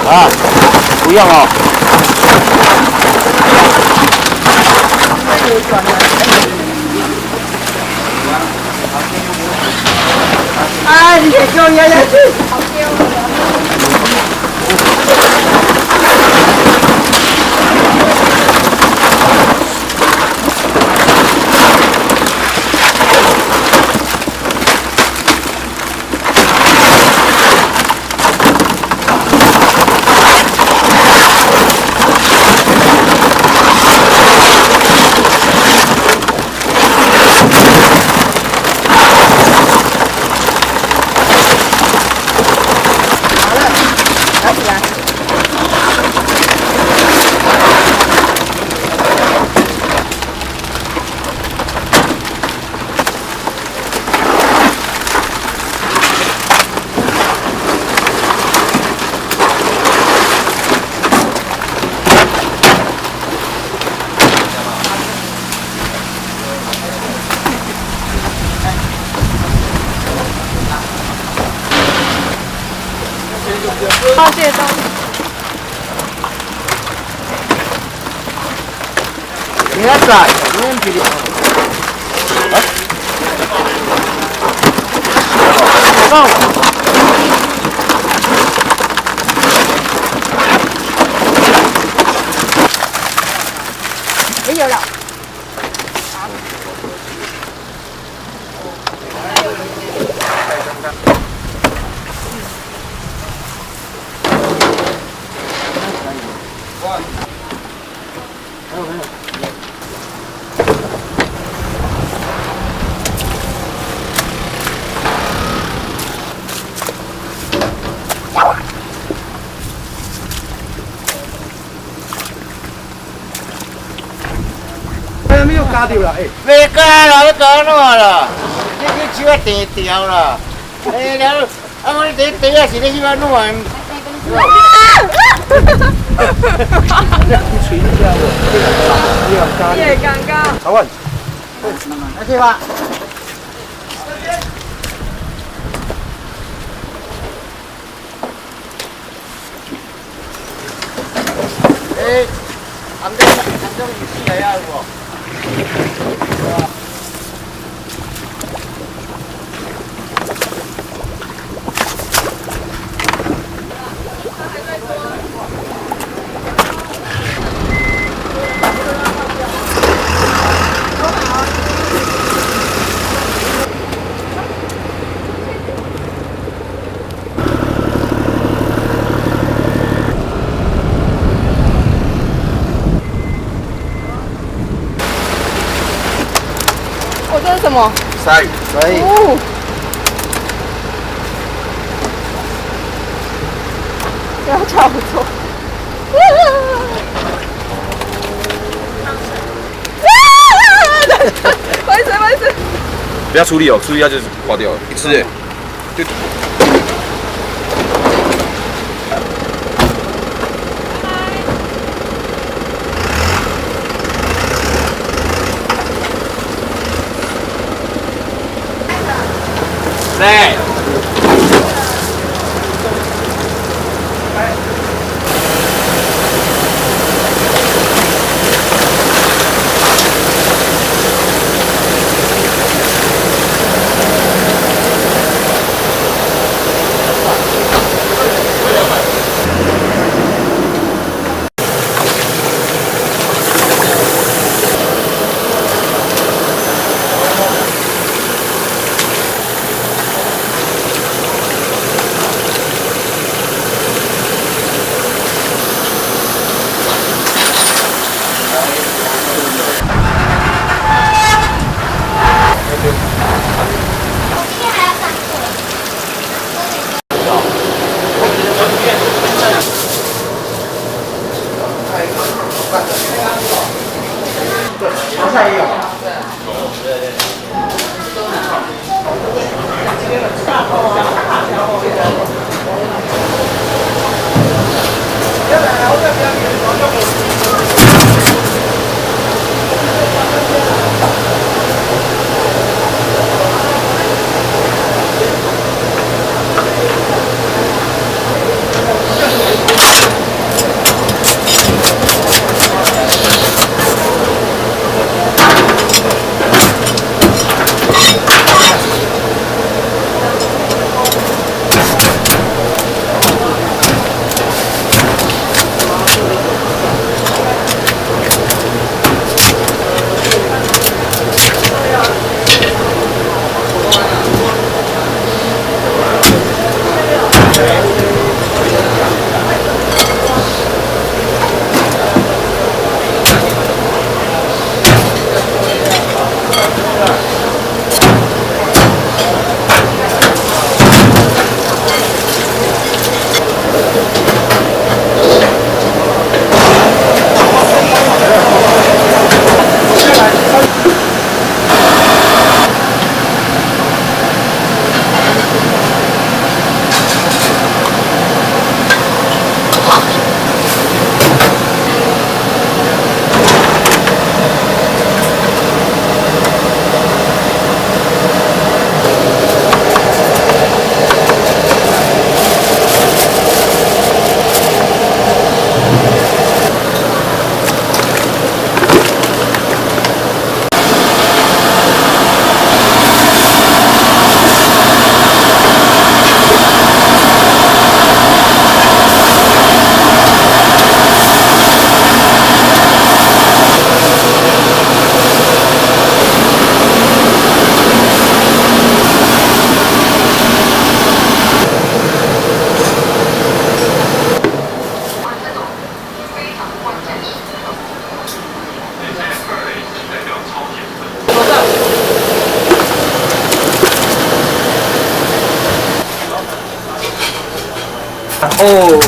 啊，不用哦。哎，你给我爷爷去。好丢人。好，谢谢张。皆さん、元気で。没有了。没有加掉啦，哎，没干了，要搞哪了？你去手啊电掉了。哎，了，啊，我这地啊是你去玩弄啊。你吹一下我，这样加也尴尬。好啊，那去吧。哎，俺这鱼是来呀，不？哦，这是什么？鳃，鳃。哦。不要叫我做。不好意思，不好意思。不要出力哦，出力它就是挂掉了。一吃哎，就。来。哦。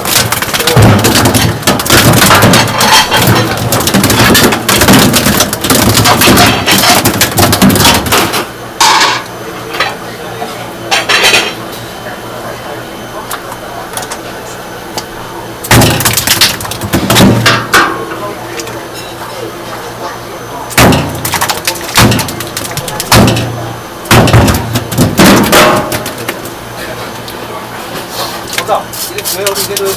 没有，这些都是。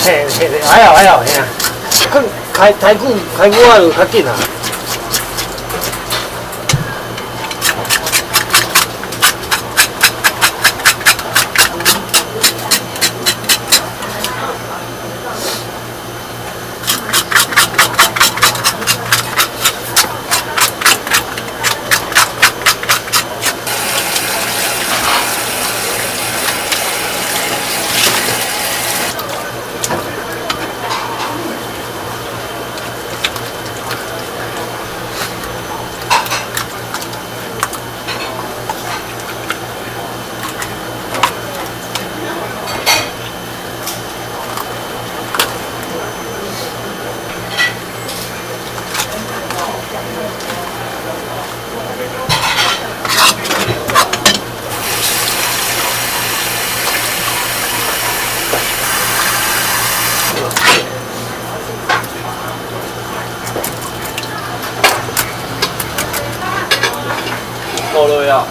嘿，还好，嘿啊，开久开久啊就较紧啊。够了呀。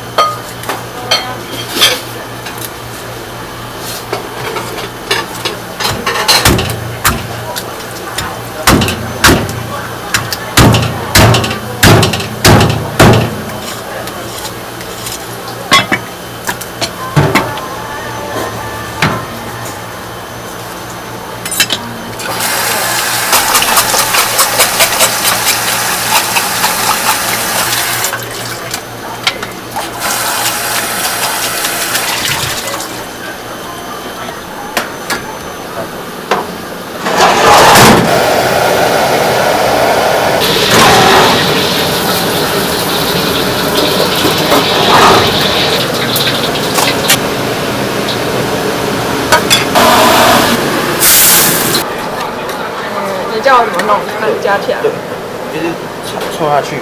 叫我怎么弄？那你加起来。对，就是戳下去，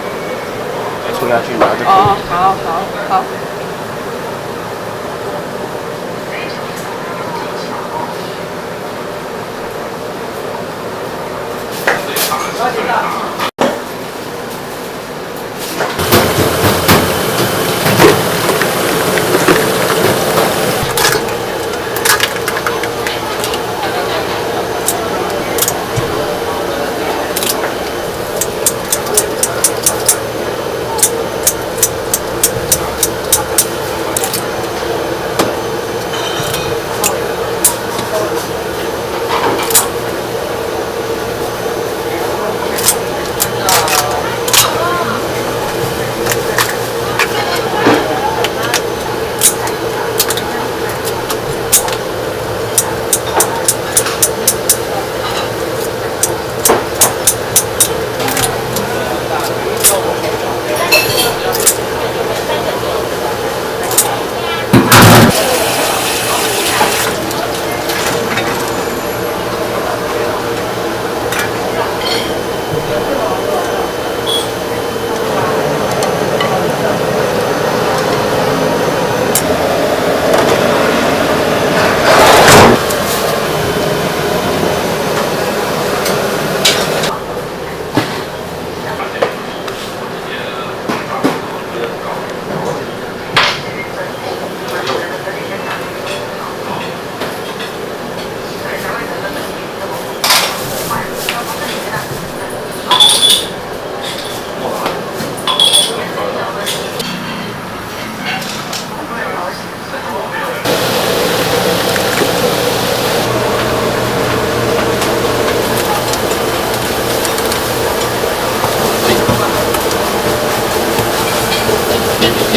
戳下去，然后就可以。哦，好。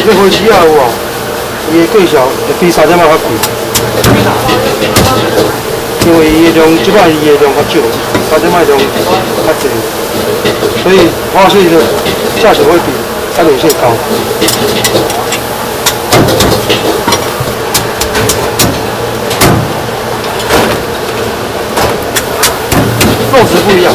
这火鸡啊有无？伊的贵小就比3只猫较贵。因为伊的量，即摆伊的量较少，3只猫量较济，所以花税的价钱会比3点线高。肉质不一样。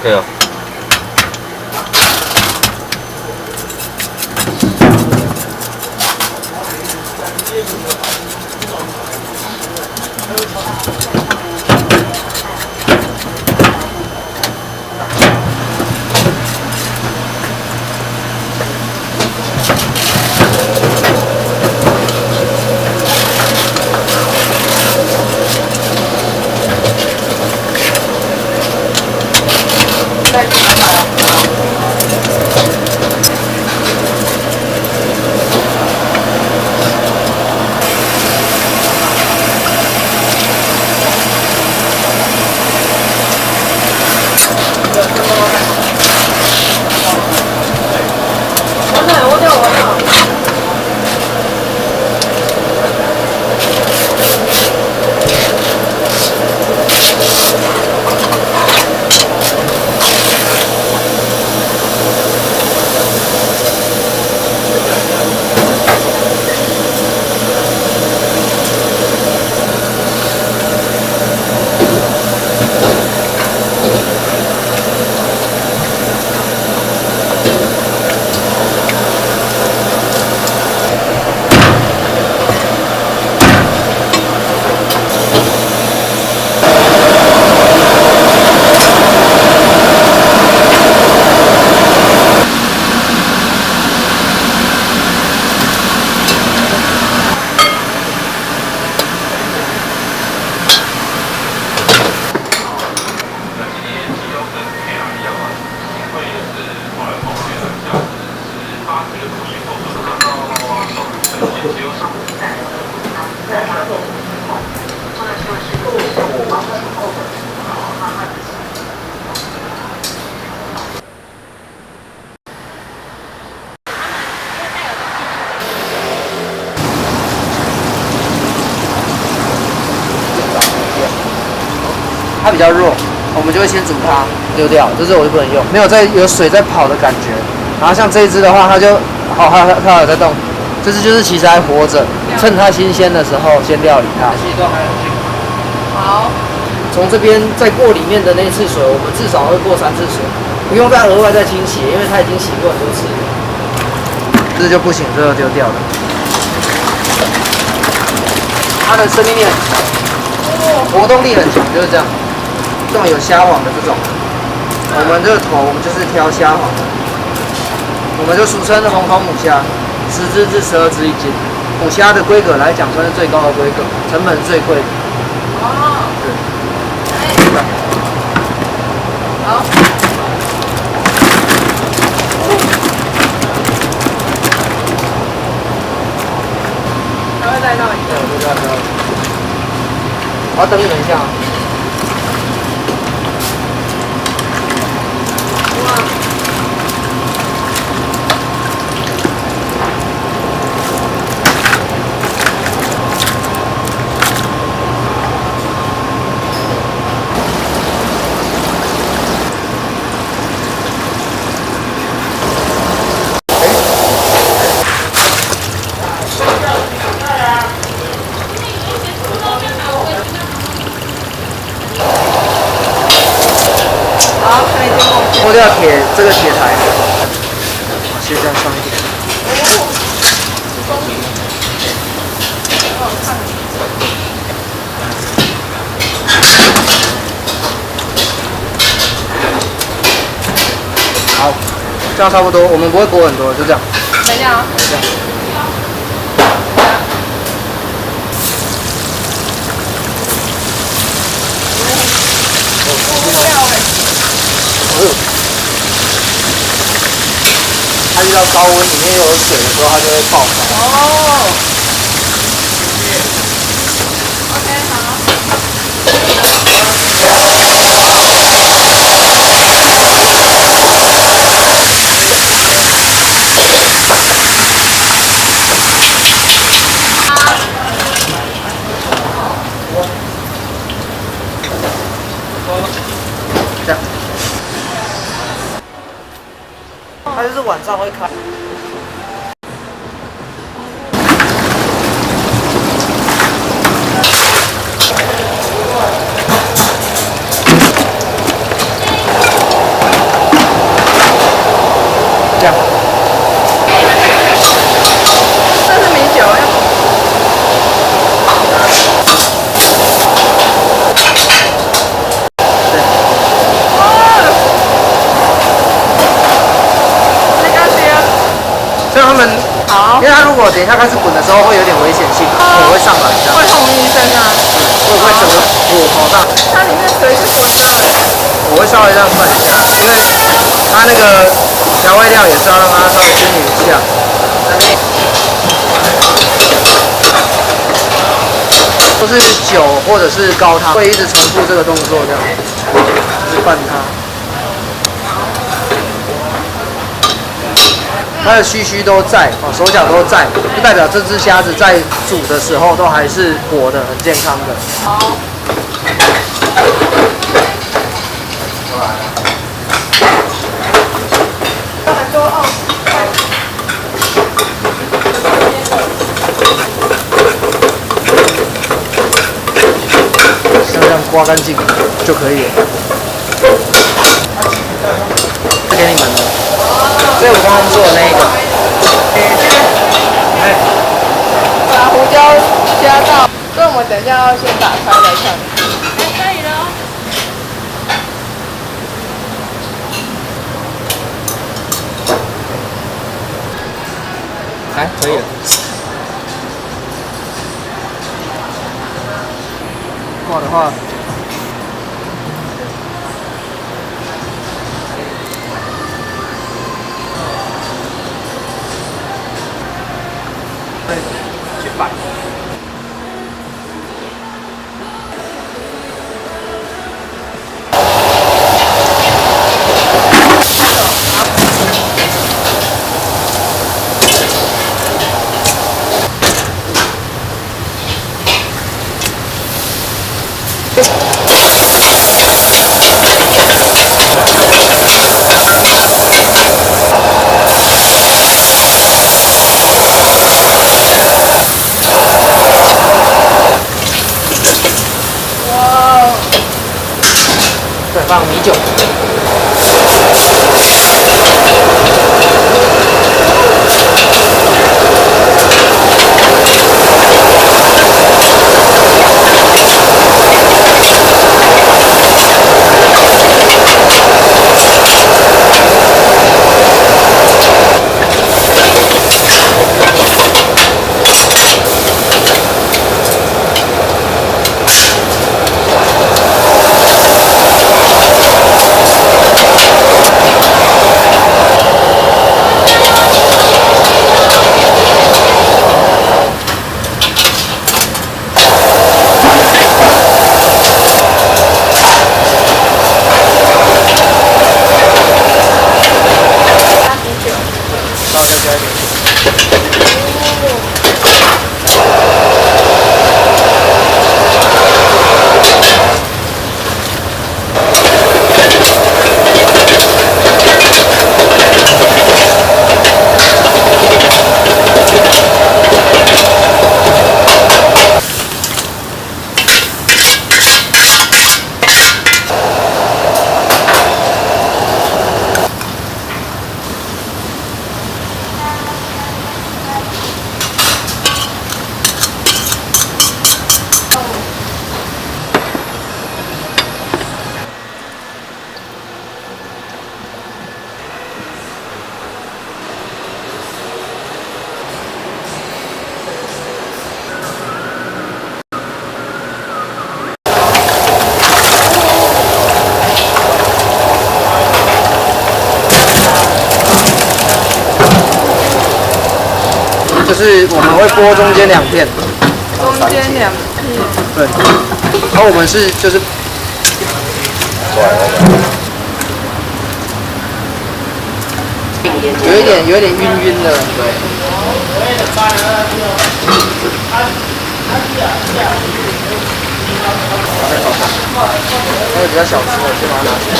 对啊。它比较弱，我们就会先煮它丢掉，这只我就不能用，没有有水在跑的感觉。然后像这一只的话，它就好，它有在动，这只就是其实还活着，趁它新鲜的时候先料理它。其实都还很健康。好。从这边再过里面的那次水，我们至少会过3次水，不用再额外再清洗，因为它已经洗过很多次了。这就不行，这个丢掉了。它的生命力很强，活动力很强，就是这样。这种有虾网的这种，我们这个头我们就是挑虾网的，我们就俗称的红头母虾，10只至12只1斤。母虾的规格来讲，算是最高的规格，成本是最贵的。哦。对。好。还会再闹一个。我要等你们一下。脱掉这个铁台，先这样上一点。好，这样差不多，我们不会裹很多，就这样。等一下啊。这样。它遇到高温，里面又有水的时候，它就会爆开。哦。OK， 好。这样。它就是晚上会开。这样。这是米酒呀。所以他们好，因为它如果等一下开始滚的时候会有点危险性，火会上来，这样会轰一声啊，会整个火跑大。它里面水是滚的。我会稍微这样转一下，因为它那个调味料也是要让它稍微均匀一下。都是酒或者是高汤，会一直重复这个动作，这样一直拌它。它的须都在，手脚都在，就代表这只虾子在煮的时候都还是活的，很健康的。好。很多哦。像这样刮干净就可以了。是给你们的。所以我刚刚做的那一个，把胡椒加到，所以我们等一下要先打开来看。可以了哦。来，可以了。挂的话。去摆。加一点。就是我们会剥中间2片，中间2片。对，然后我们是就是有一点晕晕的，对。那个比较小只的，先把它拿起来。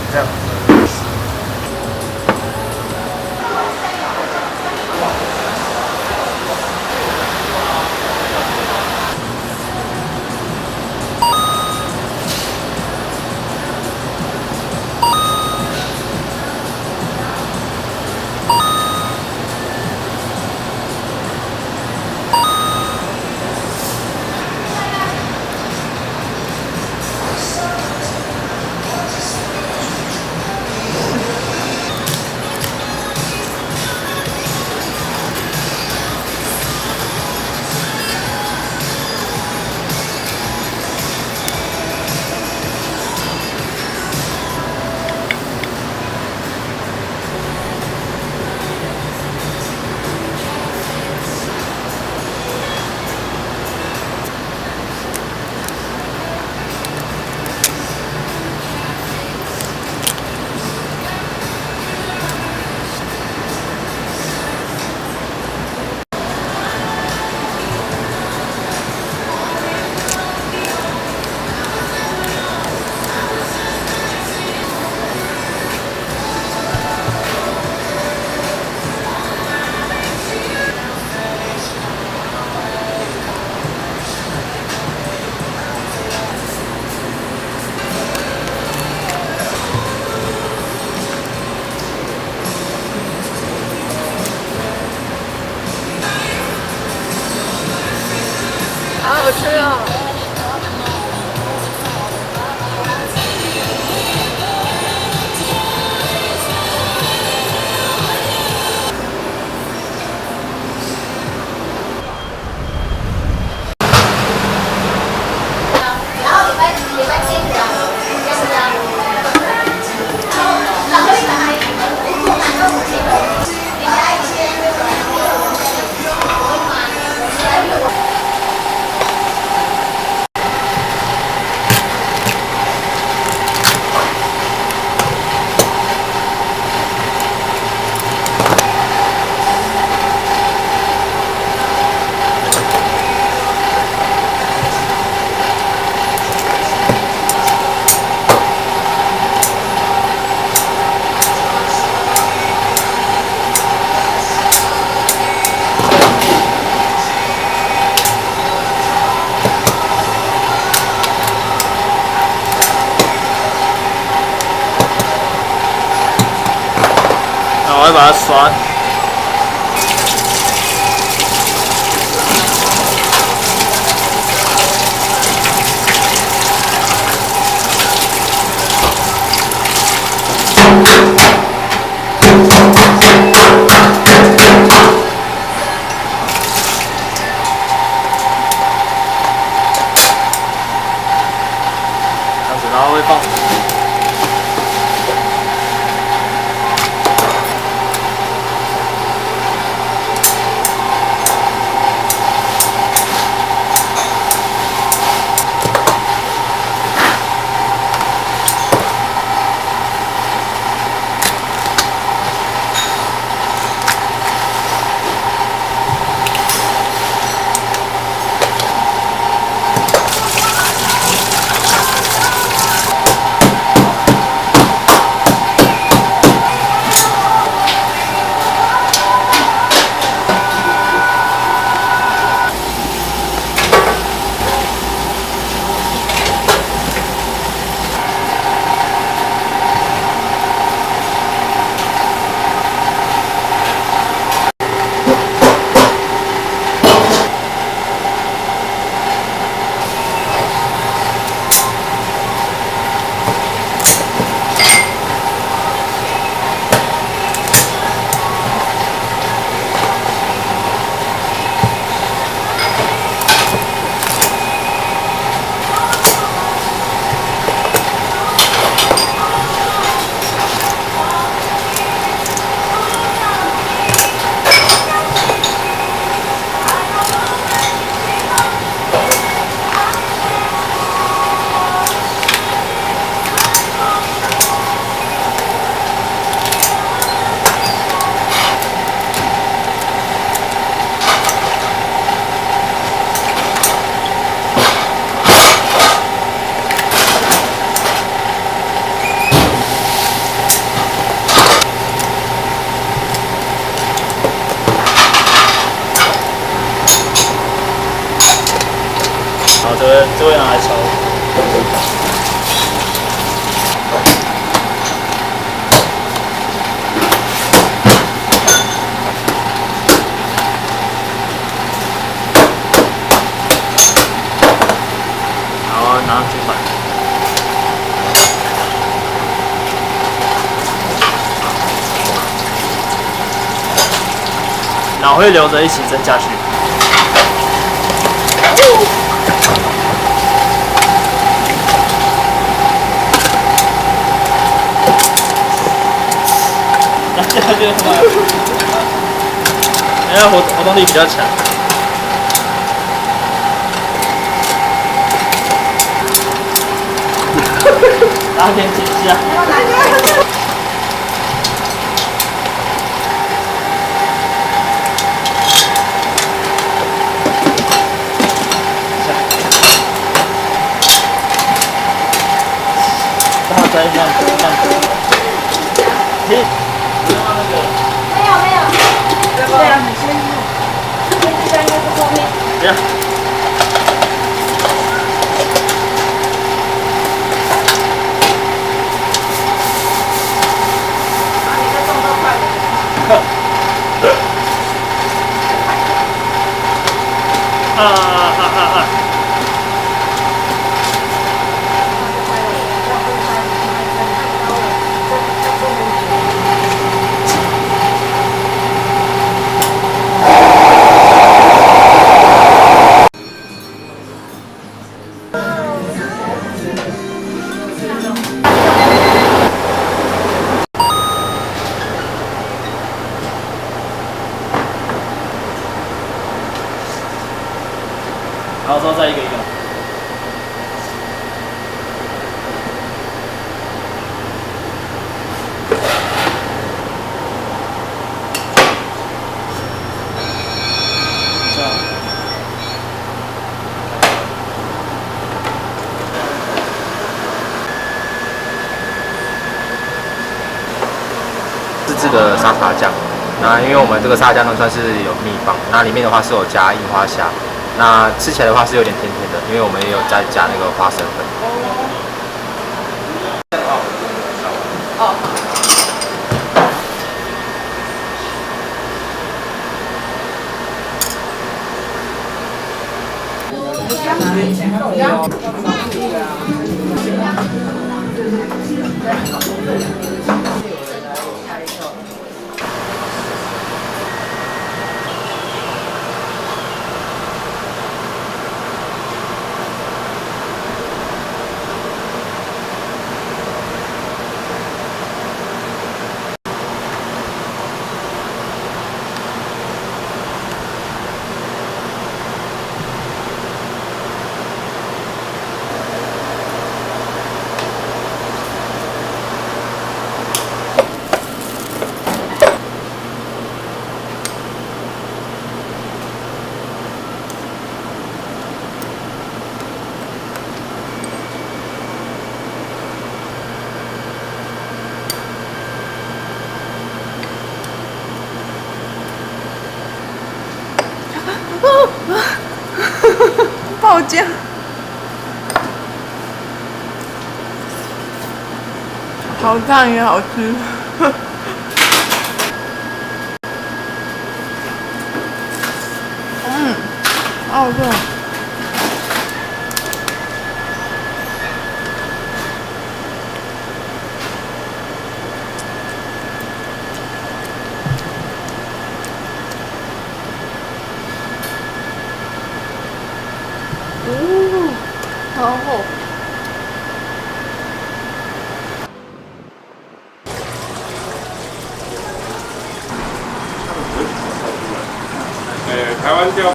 这样。好好吃哦！我会把它刷。这样子，然后会放。会拿来烧。然后拿主板。然后会留着一起蒸下去。这样就他妈，人家活动力比较强。拉天解一下。然后再这样停。没有，对啊，你先这个应该是后面。这样。你的动作快点。然后之后再一个一个。自制的沙茶酱，那因为我们这个沙茶酱呢算是有秘方，那里面的话是有加樱花虾，那吃起来的话是有点甜甜的，因为我们也有在加那个花生粉。爆浆，好烫也好吃。好好吃。好厚。台湾钓。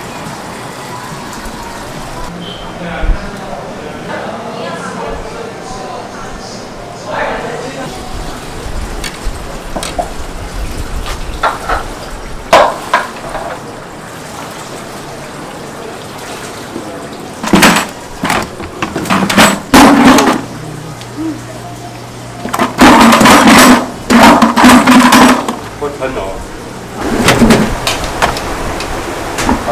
会喷哦。好。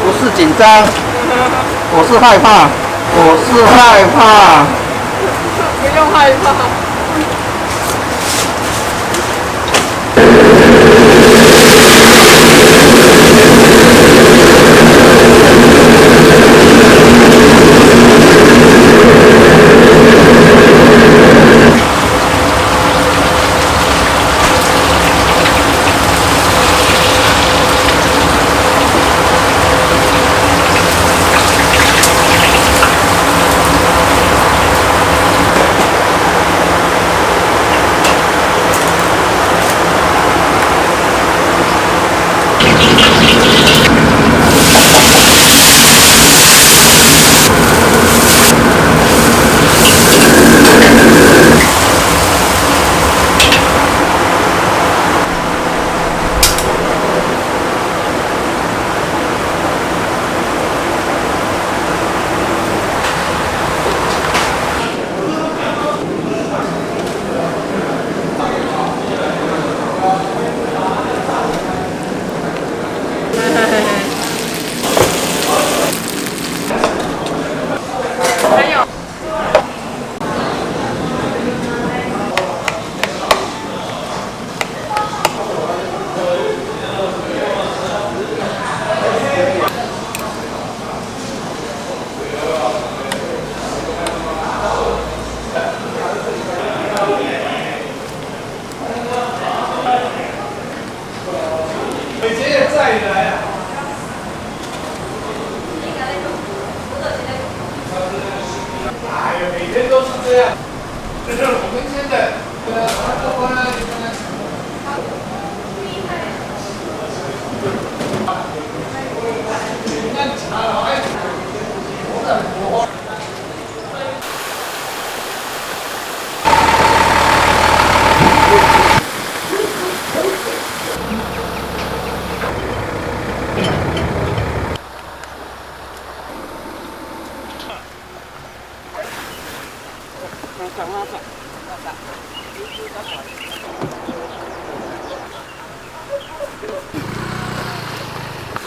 不是紧张，我是害怕，我是害怕。不用害怕。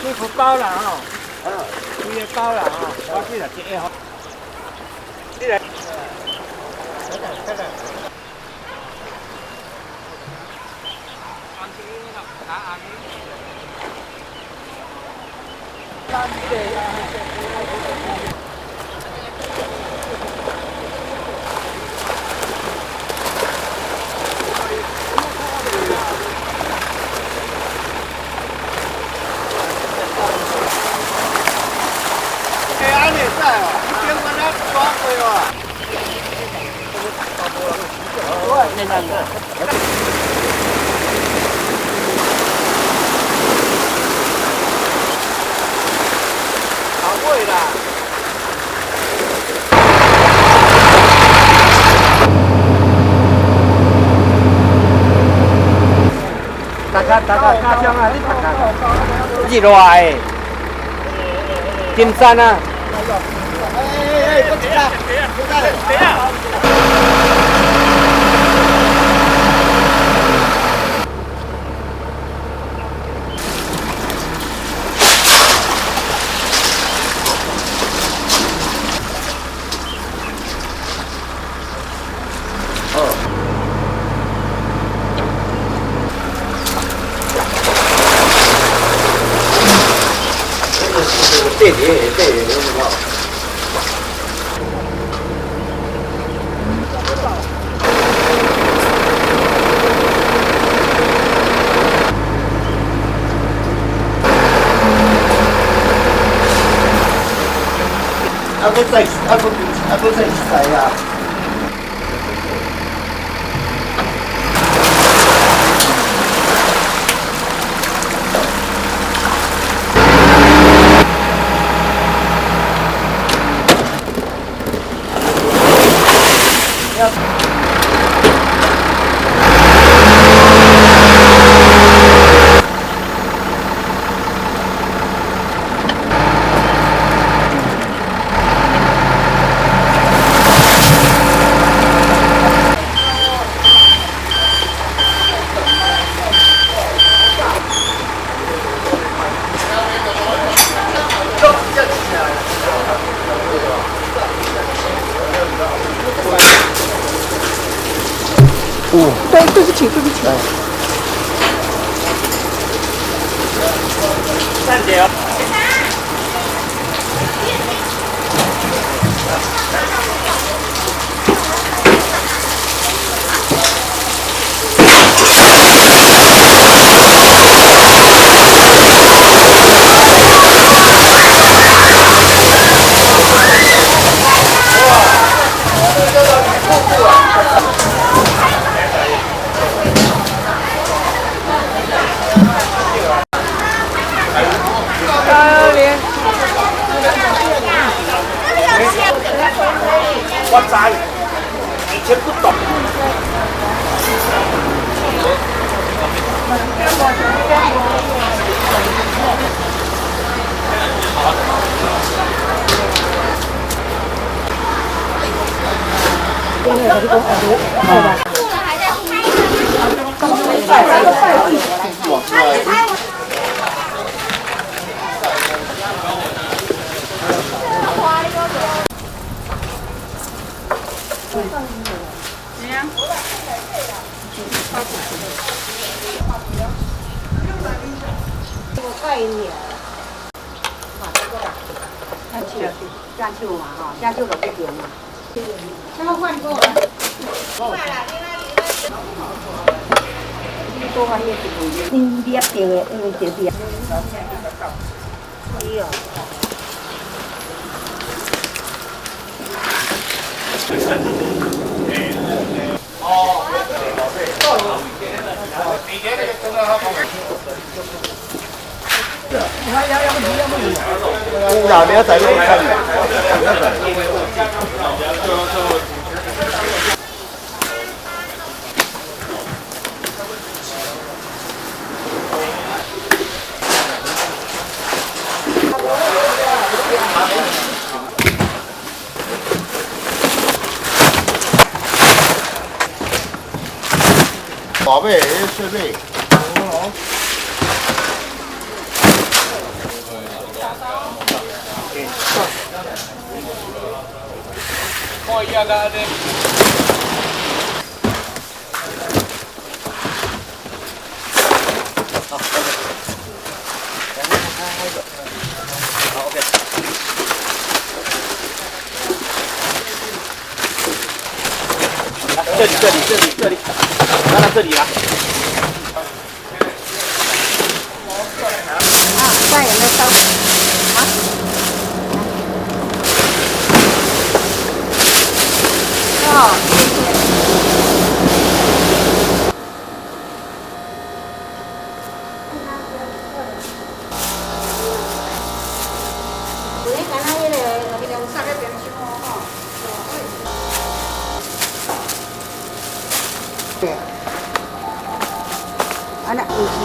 这不包了哈，这个包了哈，我这了这个哈，这个，这个。几多哎？金山啊！不急了，不急了。对，阿哥在洗啊。对，对不起，对不起。站姐哦。我知，以前不懂。加酒嘛哈，加酒就不甜嘛。他们换过了。多换叶子不？你捏掉的，因为这边。哎呦。老你要仔都唔得。宝贝，设备。我一样的。好，OK。来，这里，拿到这里来。饭有没有烧？啊？对。啊，那有钱。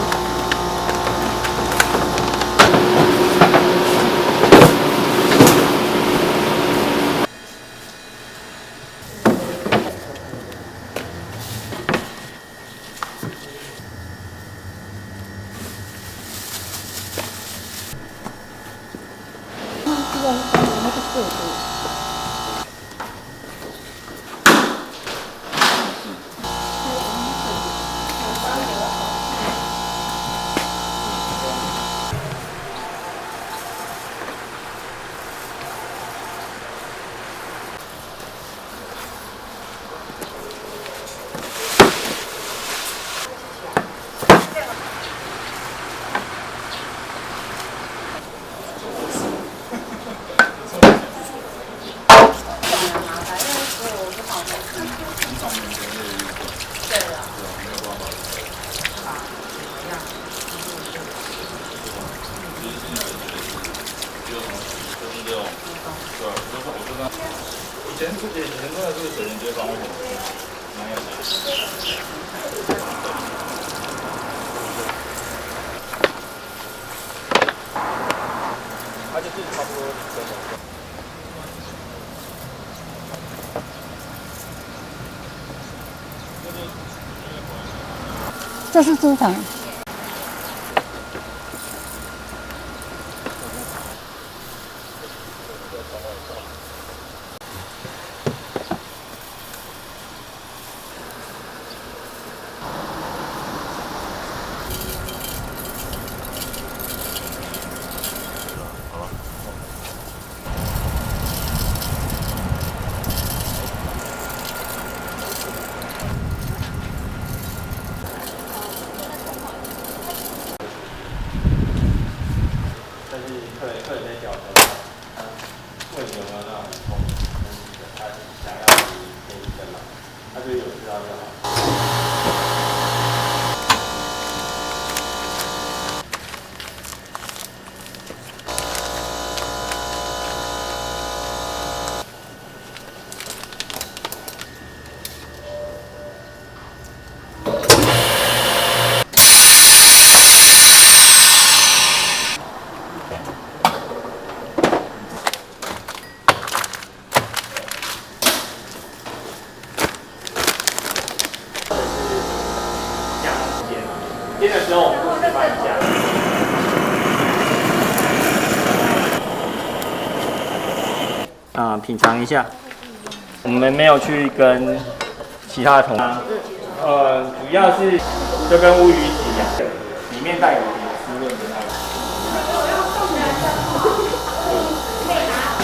以前真的这个水连接方为什么蛮有钱？它就是差不多这是猪肠。会有没有那种他想要便宜的嘛，他就有知道就好。煎的时候我们不是放加。品尝一下。我们没有去跟其他的同行，主要是就跟乌鱼子一样，里面带有滋润的那种。